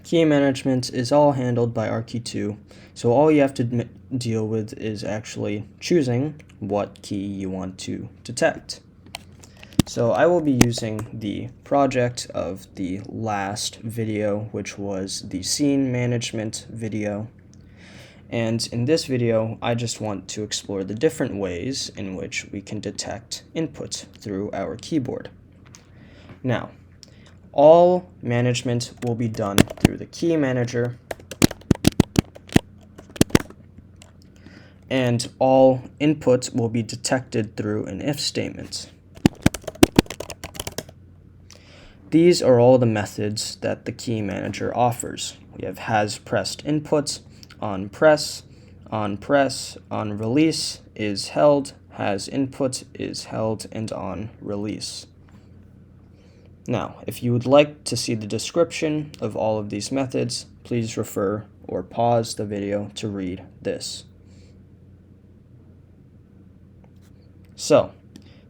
Key management is all handled by Arkito, so all you have to deal with is actually choosing what key you want to detect. So I will be using the project of the last video, which was the scene management video. And in this video, I just want to explore the different ways in which we can detect input through our keyboard. Now, all management will be done through the key manager, and all input will be detected through an if statement. These are all the methods that the key manager offers. We have has pressed input, on press, on release is held, has input is held, and on release. Now, if you would like to see the description of all of these methods, please refer or pause the video to read this. So,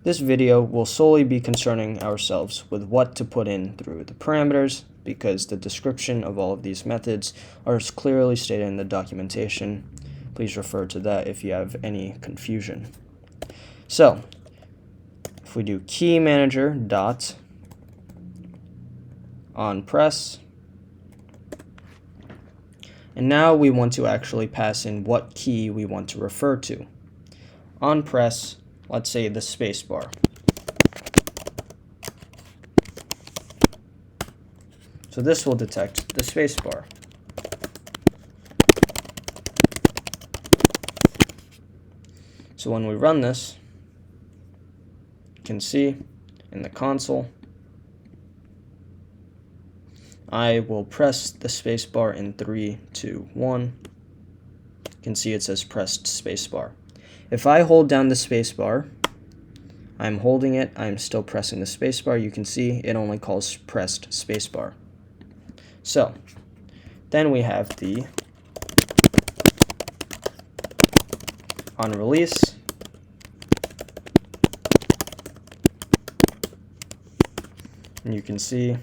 this video will solely be concerning ourselves with what to put in through the parameters, because the description of all of these methods are clearly stated in the documentation. Please refer to that if you have any confusion. So, if we do key manager dot on press, and now we want to actually pass in what key we want to refer to. On press, let's say the spacebar. So this will detect the spacebar. So when we run this, you can see in the console, I will press the spacebar in 3, 2, 1. You can see it says pressed spacebar. If I hold down the spacebar, I'm holding it, I'm still pressing the spacebar. You can see it only calls pressed spacebar. So, then we have the on release, and you can see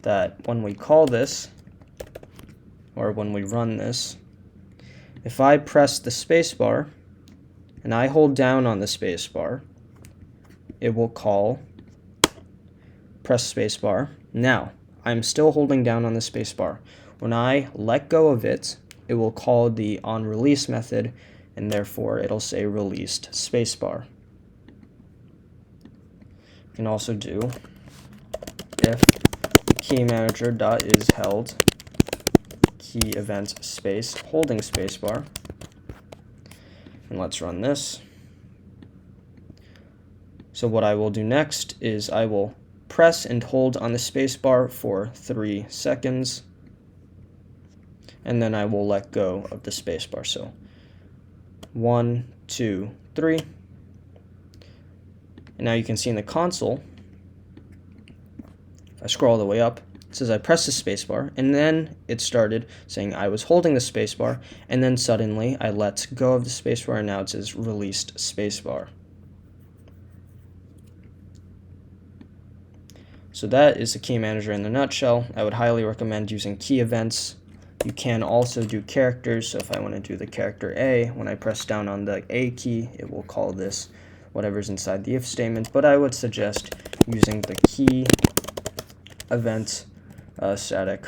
that when we call this, or when we run this, if I press the spacebar and I hold down on the spacebar, it will call press spacebar. Now, I'm still holding down on the spacebar. When I let go of it, it will call the on release method, and therefore it'll say released spacebar. You can also do if key manager dot is held key event space holding spacebar, and let's run this. So what I will do next is I will press and hold on the spacebar for 3 seconds, and then I will let go of the spacebar. So 1, 2, 3, and now you can see in the console, if I scroll all the way up, it says I pressed the spacebar, and then it started saying I was holding the spacebar, and then suddenly I let go of the spacebar, and now it says released spacebar. So that is the key manager in a nutshell. I would highly recommend using key events. You can also do characters, so if I want to do the character A, when I press down on the A key, it will call this whatever's inside the if statement, but I would suggest using the key event static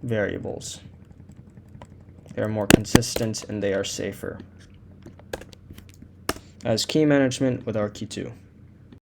variables. They are more consistent and they are safer. As key management with Arkito.